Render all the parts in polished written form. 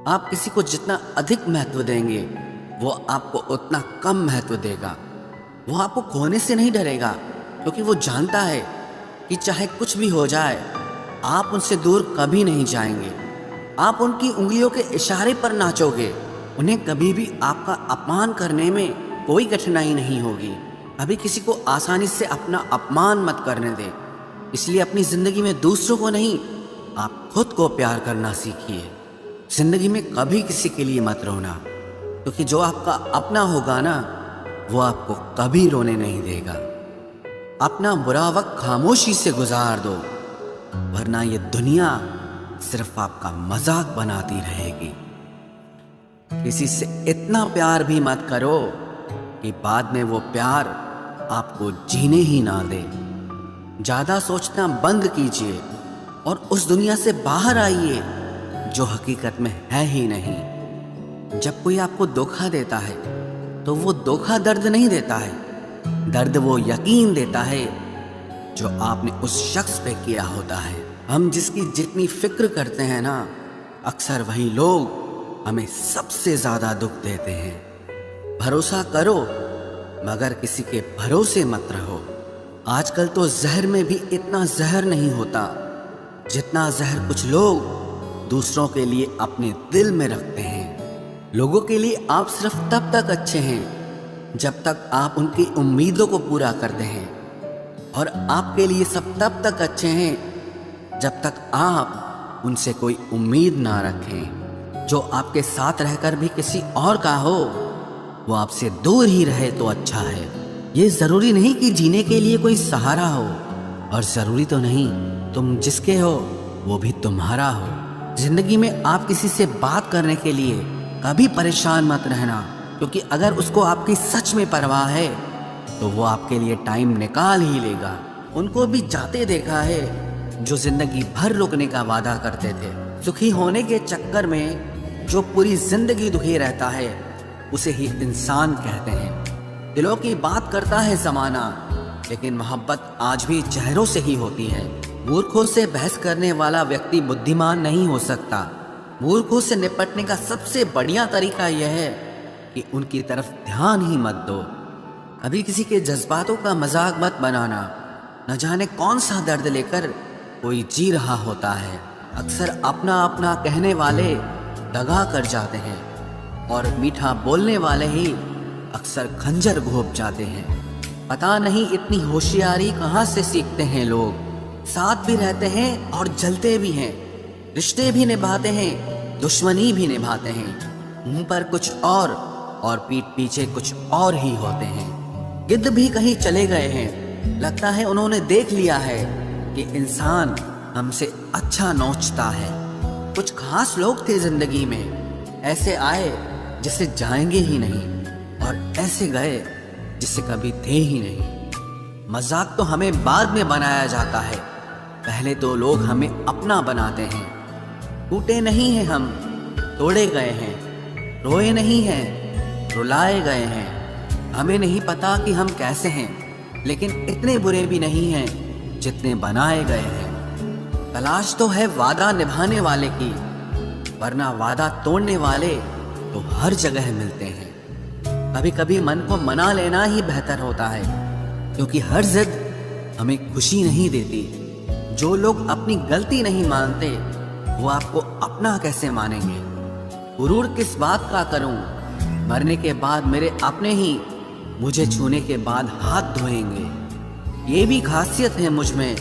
आप किसी को जितना अधिक महत्व देंगे वो आपको उतना कम महत्व देगा। वो आपको खोने से नहीं डरेगा, क्योंकि वो जानता है कि चाहे कुछ भी हो जाए आप उनसे दूर कभी नहीं जाएंगे। आप उनकी उंगलियों के इशारे पर नाचोगे। उन्हें कभी भी आपका अपमान करने में कोई कठिनाई नहीं होगी। कभी किसी को आसानी से अपना अपमान मत करने दें। इसलिए अपनी ज़िंदगी में दूसरों को नहीं, आप खुद को प्यार करना सीखिए। ज़िंदगी में कभी किसी के लिए मत रोना, क्योंकि जो आपका अपना होगा ना, वो आपको कभी रोने नहीं देगा। अपना बुरा वक्त खामोशी से गुजार दो, वरना ये दुनिया सिर्फ आपका मजाक बनाती रहेगी। किसी से इतना प्यार भी मत करो कि बाद में वो प्यार आपको जीने ही ना दे। ज़्यादा सोचना बंद कीजिए और उस दुनिया से बाहर आइए जो हकीकत में है ही नहीं। जब कोई आपको धोखा देता है तो वो धोखा दर्द नहीं देता है, दर्द वो यकीन देता है जो आपने उस शख्स पे किया होता है। हम जिसकी जितनी फिक्र करते हैं ना, अक्सर वही लोग हमें सबसे ज़्यादा दुख देते हैं। भरोसा करो मगर किसी के भरोसे मत रहो। आजकल तो जहर में भी इतना जहर नहीं होता जितना जहर कुछ लोग दूसरों के लिए अपने दिल में रखते हैं। लोगों के लिए आप सिर्फ तब तक अच्छे हैं जब तक आप उनकी उम्मीदों को पूरा करते हैं, और आपके लिए सब तब तक अच्छे हैं जब तक आप उनसे कोई उम्मीद ना रखें। जो आपके साथ रहकर भी किसी और का हो, वो आपसे दूर ही रहे तो अच्छा है। ये ज़रूरी नहीं कि जीने के लिए कोई सहारा हो, और ज़रूरी तो नहीं तुम जिसके हो वो भी तुम्हारा हो। ज़िंदगी में आप किसी से बात करने के लिए कभी परेशान मत रहना, क्योंकि अगर उसको आपकी सच में परवाह है तो वो आपके लिए टाइम निकाल ही लेगा। उनको भी जाते देखा है जो ज़िंदगी भर रुकने का वादा करते थे। सुखी होने के चक्कर में जो पूरी ज़िंदगी दुखी रहता है उसे ही इंसान कहते हैं। दिलों की बात करता है ज़माना, लेकिन मोहब्बत आज भी चेहरों से ही होती है। मूर्खों से बहस करने वाला व्यक्ति बुद्धिमान नहीं हो सकता। मूर्खों से निपटने का सबसे बढ़िया तरीका यह है कि उनकी तरफ ध्यान ही मत दो। कभी किसी के जज्बातों का मजाक मत बनाना। न जाने कौन सा दर्द लेकर कोई जी रहा होता है। अक्सर अपना अपना कहने वाले दगा कर जाते हैं, और मीठा बोलने वाले ही अक्सर खंजर घोंप जाते हैं। पता नहीं इतनी होशियारी कहाँ से सीखते हैं लोग। साथ भी रहते हैं और जलते भी हैं, रिश्ते भी निभाते हैं, दुश्मनी भी निभाते हैं। मुंह पर कुछ और पीठ पीछे कुछ और ही होते हैं। गिद्ध भी कहीं चले गए हैं। लगता है उन्होंने देख लिया है कि इंसान हमसे अच्छा नोचता है। कुछ खास लोग थे जिंदगी में, ऐसे आए जिसे जाएंगे ही नहीं, और ऐसे गए जिसे कभी थे ही नहीं। मजाक तो हमें बाद में बनाया जाता है, पहले तो लोग हमें अपना बनाते हैं। टूटे नहीं हैं हम, तोड़े गए हैं। रोए नहीं हैं, रुलाए गए हैं। हमें नहीं पता कि हम कैसे हैं, लेकिन इतने बुरे भी नहीं हैं जितने बनाए गए हैं। तलाश तो है वादा निभाने वाले की, वरना वादा तोड़ने वाले तो हर जगह मिलते हैं। कभी कभी मन को मना लेना ही बेहतर होता है, क्योंकि हर जिद हमें खुशी नहीं देती। जो लोग अपनी गलती नहीं मानते वो आपको अपना कैसे मानेंगे। गुरूर किस बात का करूं, मरने के बाद मेरे अपने ही मुझे छूने के बाद हाथ धोएंगे। ये भी खासियत है मुझ में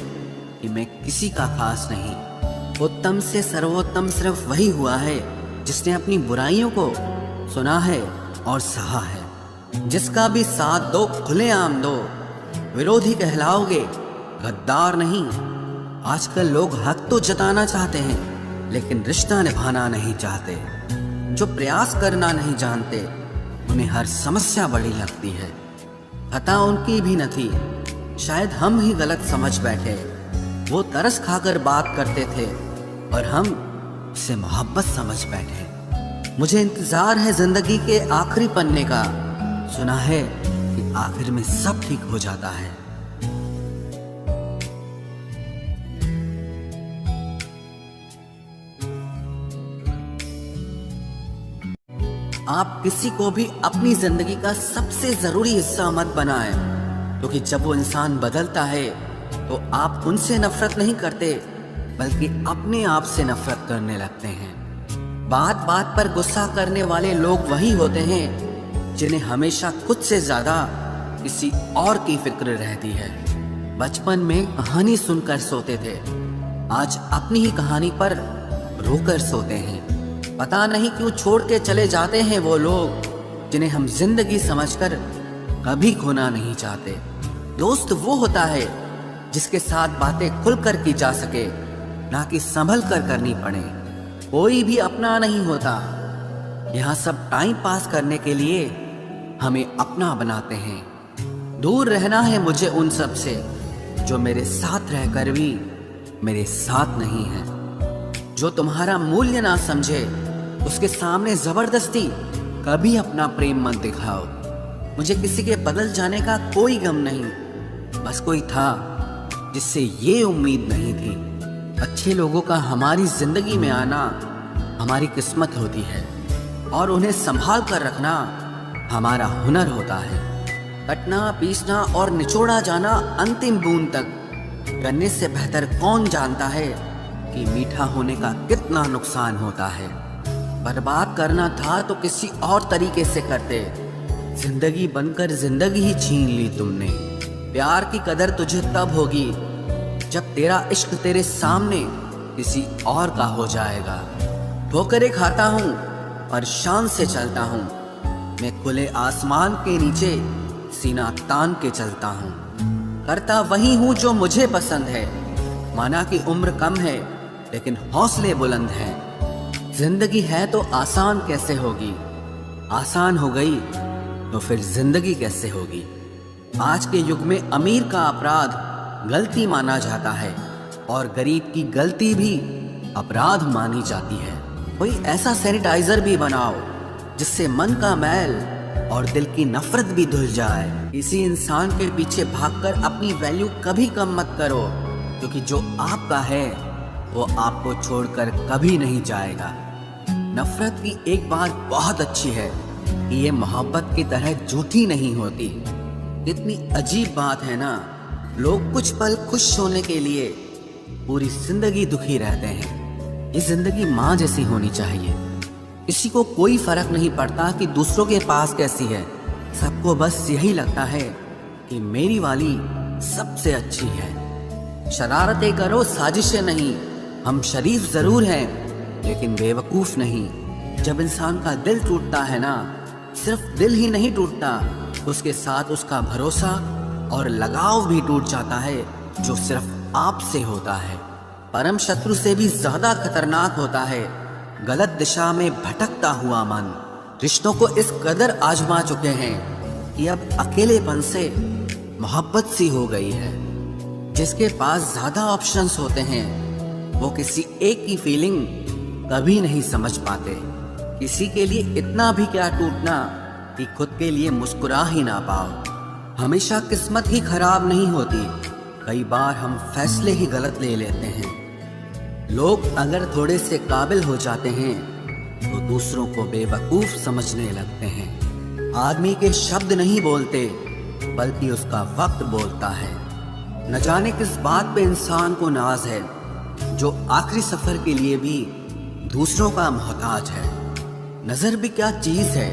कि मैं किसी का खास नहीं। उत्तम से सर्वोत्तम सिर्फ वही हुआ है जिसने अपनी बुराइयों को सुना है और सहा है। जिसका भी साथ दो खुलेआम दो, विरोधी कहलाओगे, गद्दार नहीं। आजकल लोग हक तो जताना चाहते हैं, लेकिन रिश्ता निभाना नहीं चाहते। जो प्रयास करना नहीं जानते उन्हें हर समस्या बड़ी लगती है। खता उनकी भी न थी, शायद हम ही गलत समझ बैठे। वो तरस खाकर बात करते थे और हम उसे मोहब्बत समझ बैठे। मुझे इंतजार है जिंदगी के आखिरी पन्ने का। सुना है कि आखिर में सब ठीक हो जाता है। आप किसी को भी अपनी जिंदगी का सबसे जरूरी हिस्सा मत बनाएं, क्योंकि जब वो इंसान बदलता है तो आप उनसे नफरत नहीं करते बल्कि अपने आप से नफरत करने लगते हैं। बात बात पर गुस्सा करने वाले लोग वही होते हैं जिन्हें हमेशा खुद से ज्यादा किसी और की फिक्र रहती है। बचपन में कहानी सुनकर सोते थे, आज अपनी ही कहानी पर रोकर सोते हैं। पता नहीं क्यों छोड़ के चले जाते हैं वो लोग जिन्हें हम जिंदगी समझकर कभी खोना नहीं चाहते। दोस्त वो होता है जिसके साथ बातें खुलकर की जा सके, ना कि संभल कर करनी पड़े। कोई भी अपना नहीं होता, यहाँ सब टाइम पास करने के लिए हमें अपना बनाते हैं। दूर रहना है मुझे उन सब से जो मेरे साथ रहकर भी मेरे साथ नहीं है। जो तुम्हारा मूल्य ना समझे उसके सामने जबरदस्ती कभी अपना प्रेम मत दिखाओ। मुझे किसी के बदल जाने का कोई गम नहीं, बस कोई था जिससे ये उम्मीद नहीं थी। अच्छे लोगों का हमारी जिंदगी में आना हमारी किस्मत होती है और उन्हें संभाल कर रखना हमारा हुनर होता है। कटना, पीसना और निचोड़ा जाना अंतिम बूंद तक करने से बेहतर कौन जानता है कि मीठा होने का कितना नुकसान होता है। बर्बाद करना था तो किसी और तरीके से करते, जिंदगी बनकर जिंदगी ही छीन ली तुमने। प्यार की कदर तुझे तब होगी जब तेरा इश्क तेरे सामने किसी और का हो जाएगा। ठोकरें खाता हूँ और शान से चलता हूँ, मैं खुले आसमान के नीचे सीना तान के चलता हूँ। करता वही हूँ जो मुझे पसंद है, माना कि उम्र कम है लेकिन हौसले बुलंद हैं। जिंदगी है तो आसान कैसे होगी, आसान हो गई तो फिर जिंदगी कैसे होगी। आज के युग में अमीर का अपराध गलती माना जाता है और गरीब की गलती भी अपराध मानी जाती है। कोई ऐसा सैनिटाइजर भी बनाओ जिससे मन का मैल और दिल की नफरत भी धुल जाए। किसी इंसान के पीछे भागकर अपनी वैल्यू कभी कम मत करो, क्योंकि जो आपका है वो आपको छोड़कर कभी नहीं जाएगा। नफरत की एक बात बहुत अच्छी है कि ये मोहब्बत की तरह झूठी नहीं होती। कितनी अजीब बात है ना, लोग कुछ पल खुश होने के लिए पूरी जिंदगी दुखी रहते हैं। ये जिंदगी माँ जैसी होनी चाहिए, किसी को कोई फर्क नहीं पड़ता कि दूसरों के पास कैसी है। सबको बस यही लगता है कि मेरी वाली सबसे अच्छी है। शरारतें करो, साजिशें नहीं। हम शरीफ जरूर हैं लेकिन बेवकूफ नहीं। जब इंसान का दिल टूटता है ना, सिर्फ दिल ही नहीं टूटता, उसके साथ उसका भरोसा और लगाव भी टूट जाता है, जो सिर्फ आपसे होता है। परम शत्रु से भी ज्यादा खतरनाक होता है गलत दिशा में भटकता हुआ मन। रिश्तों को इस कदर आजमा चुके हैं कि अब अकेलेपन से मोहब्बत सी हो गई है। जिसके पास ज्यादा ऑप्शंस होते हैं वो किसी एक की फीलिंग कभी नहीं समझ पाते। किसी के लिए इतना भी क्या टूटना कि खुद के लिए मुस्कुरा ही ना पाओ। हमेशा किस्मत ही खराब नहीं होती, कई बार हम फैसले ही गलत ले लेते हैं। लोग अगर थोड़े से काबिल हो जाते हैं तो दूसरों को बेवकूफ समझने लगते हैं। आदमी के शब्द नहीं बोलते बल्कि उसका वक्त बोलता है। न जाने किस बात पे इंसान को नाज है, जो आखिरी सफर के लिए भी दूसरों का मोहताज है। नजर भी क्या चीज है,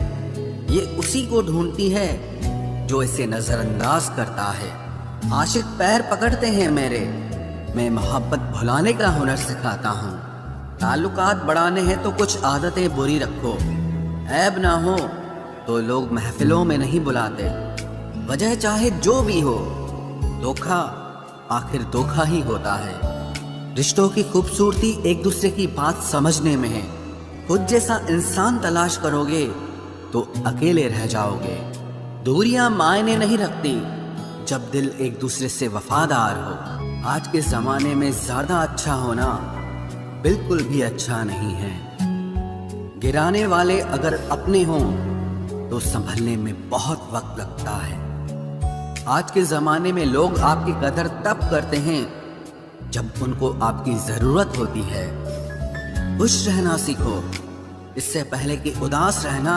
ये उसी को ढूंढती है जो इसे नजरअंदाज करता है। आशिक पैर पकड़ते हैं मेरे, मैं मोहब्बत भुलाने का हुनर सिखाता हूँ। ताल्लुकात बढ़ाने हैं तो कुछ आदतें बुरी रखो, ऐब ना हो तो लोग महफिलों में नहीं बुलाते। वजह चाहे जो भी हो, धोखा आखिर धोखा ही होता है। रिश्तों की खूबसूरती एक दूसरे की बात समझने में है। खुद जैसा इंसान तलाश करोगे तो अकेले रह जाओगे। दूरियां मायने नहीं रखती जब दिल एक दूसरे से वफादार हो। आज के जमाने में ज्यादा अच्छा होना बिल्कुल भी अच्छा नहीं है। गिराने वाले अगर अपने हों तो संभलने में बहुत वक्त लगता है। आज के जमाने में लोग आपकी कदर तब करते हैं जब उनको आपकी जरूरत होती है। खुश रहना सीखो, इससे पहले कि उदास रहना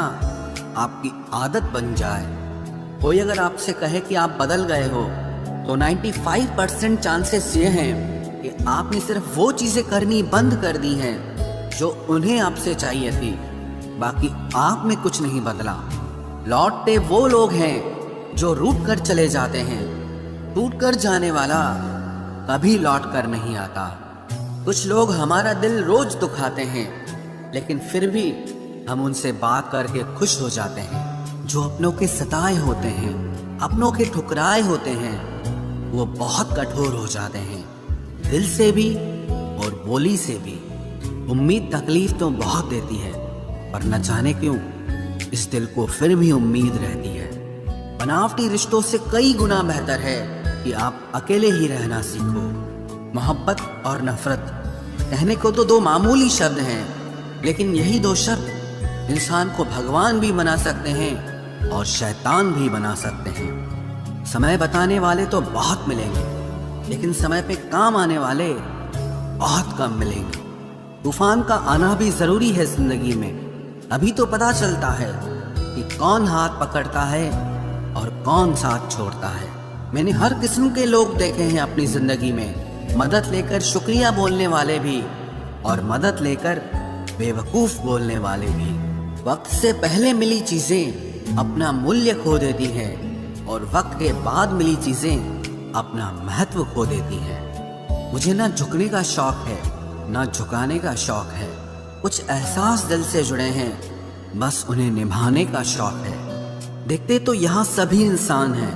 आपकी आदत बन जाए। कोई अगर आपसे कहे कि आप बदल गए हो, तो 95% चांसेस ये हैं कि आपने सिर्फ वो चीज़ें करनी बंद कर दी हैं जो उन्हें आपसे चाहिए थी। बाकी आप में कुछ नहीं बदला। लौटते वो लोग हैं जो रूठ कर चले जाते हैं। टूट कर जाने वाला कभी लौट कर नहीं आता। कुछ लोग हमारा दिल रोज दुखाते हैं, लेकिन फिर भी हम उनसे बात करके खुश हो जाते हैं। जो अपनों के सताए होते हैं, अपनों के ठुकराए होते हैं, वो बहुत कठोर हो जाते हैं, दिल से भी और बोली से भी। उम्मीद तकलीफ तो बहुत देती है, पर न जाने क्यों इस दिल को फिर भी उम्मीद रहती है। बनावटी रिश्तों से कई गुना बेहतर है कि आप अकेले ही रहना सीखो। मोहब्बत और नफरत कहने को तो दो मामूली शब्द हैं, लेकिन यही दो शब्द इंसान को भगवान भी बना सकते हैं और शैतान भी बना सकते हैं। समय बताने वाले तो बहुत मिलेंगे, लेकिन समय पे काम आने वाले बहुत कम मिलेंगे। तूफान का आना भी जरूरी है जिंदगी में, अभी तो पता चलता है कि कौन हाथ पकड़ता है और कौन साथ छोड़ता है। मैंने हर किस्म के लोग देखे हैं अपनी जिंदगी में, मदद लेकर शुक्रिया बोलने वाले भी और मदद लेकर बेवकूफ बोलने वाले भी। वक्त से पहले मिली चीजें अपना मूल्य खो देती हैं और वक्त के बाद मिली चीजें अपना महत्व खो देती हैं। मुझे ना झुकने का शौक है, ना झुकाने का शौक है। कुछ एहसास दिल से जुड़े हैं, बस उन्हें निभाने का शौक है। देखते तो यहाँ सभी इंसान हैं,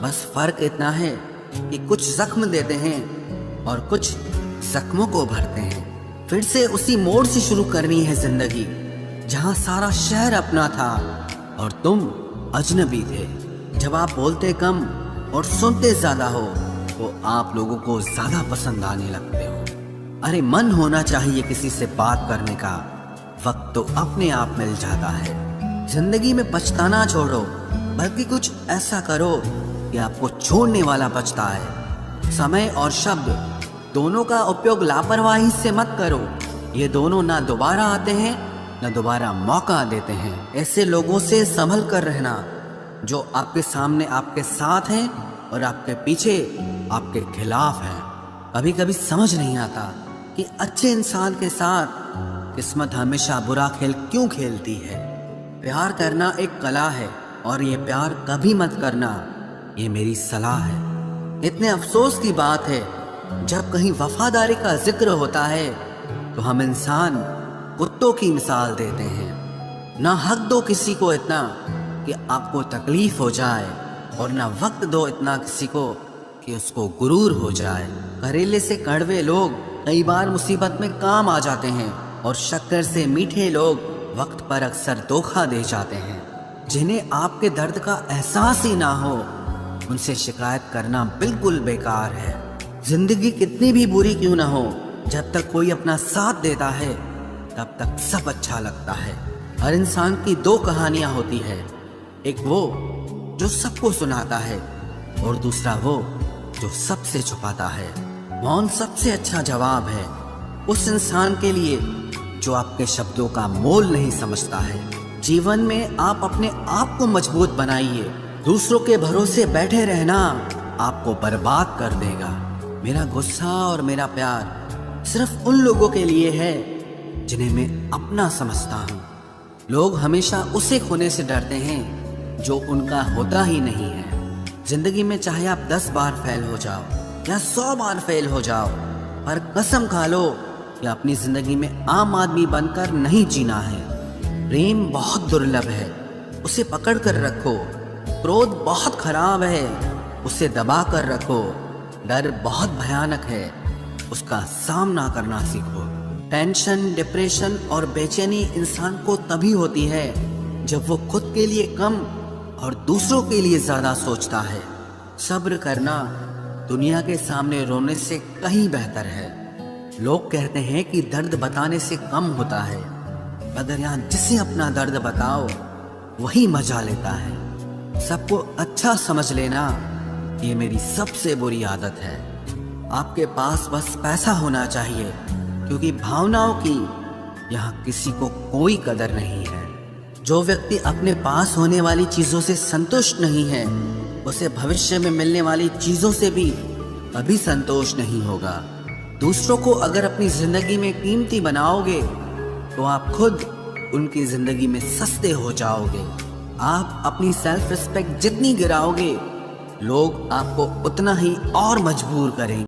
बस फर्क इतना है कि कुछ जख्म देते हैं और कुछ जख्मों को भरते हैं। फिर से उसी मोड़ से शुरू करनी है जिंदगी, जहाँ सारा शहर अपना था और तुम अजनबी थे। जब आप बोलते कम और सुनते ज्यादा हो, तो आप लोगों को ज्यादा पसंद आने लगते हो। अरे मन होना चाहिए किसी से बात करने का, वक्त तो अपने आप मिल जाता है। जिंदगी में पछताना छोड़ो, बल्कि कुछ ऐसा करो कि आपको छोड़ने वाला पछताए। समय और शब्द दोनों का उपयोग लापरवाही से मत करो। ये दोनों ना दोबारा आते हैं, ना दोबारा मौका देते हैं। ऐसे लोगों से संभल कर रहना जो आपके सामने आपके साथ हैं और आपके पीछे आपके खिलाफ हैं। कभी कभी समझ नहीं आता कि अच्छे इंसान के साथ किस्मत हमेशा बुरा खेल क्यों खेलती है। प्यार करना एक कला है, और ये प्यार कभी मत करना, ये मेरी सलाह है। इतने अफसोस की बात है, जब कहीं वफादारी का जिक्र होता है तो हम इंसान कुत्तों की मिसाल देते हैं। ना हक दो किसी को इतना कि आपको तकलीफ हो जाए, और ना वक्त दो इतना किसी को कि उसको गुरूर हो जाए। करेले से कड़वे लोग कई बार मुसीबत में काम आ जाते हैं, और शक्कर से मीठे लोग वक्त पर अक्सर धोखा दे जाते हैं। जिन्हें आपके दर्द का एहसास ही ना हो, उनसे शिकायत करना बिल्कुल बेकार है। जिंदगी कितनी भी बुरी क्यों ना हो, जब तक कोई अपना साथ देता है तब तक सब अच्छा लगता है। हर इंसान की दो कहानियां होती है, एक वो जो सबको सुनाता है, और दूसरा वो जो सबसे छुपाता है। मौन सबसे अच्छा जवाब है उस इंसान के लिए जो आपके शब्दों का मोल नहीं समझता है। जीवन में आप अपने आप को मजबूत बनाइए। दूसरों के भरोसे बैठे रहना आपको बर्बाद कर देगा। मेरा गुस्सा और मेरा प्यार सिर्फ उन लोगों के लिए है जिन्हें मैं अपना समझता हूँ। लोग हमेशा उसे खोने से डरते हैं जो उनका होता ही नहीं है। जिंदगी में चाहे आप 10 बार फेल हो जाओ या 100 बार फेल हो जाओ, पर कसम खा लो कि अपनी जिंदगी में आम आदमी बनकर नहीं जीना है। प्रेम बहुत दुर्लभ है, उसे पकड़ कर रखो। क्रोध बहुत खराब है, उसे दबा कर रखो। डर बहुत भयानक है, उसका सामना करना सीखो। टेंशन, डिप्रेशन और बेचैनी इंसान को तभी होती है जब वो खुद के लिए कम और दूसरों के लिए ज्यादा सोचता है। सब्र करना दुनिया के सामने रोने से कहीं बेहतर है। लोग कहते हैं कि दर्द बताने से कम होता है, मगर यहाँ जिसे अपना दर्द बताओ वही मजा लेता है। सबको अच्छा समझ लेना ये मेरी सबसे बुरी आदत है। आपके पास बस पैसा होना चाहिए, क्योंकि भावनाओं की यहाँ किसी को कोई कदर नहीं है। जो व्यक्ति अपने पास होने वाली चीज़ों से संतुष्ट नहीं है, उसे भविष्य में मिलने वाली चीज़ों से भी कभी संतोष नहीं होगा। दूसरों को अगर अपनी ज़िंदगी में कीमती बनाओगे तो आप खुद उनकी ज़िंदगी में सस्ते हो जाओगे। आप अपनी सेल्फ रिस्पेक्ट जितनी गिराओगे, लोग आपको उतना ही और मजबूर करेंगे।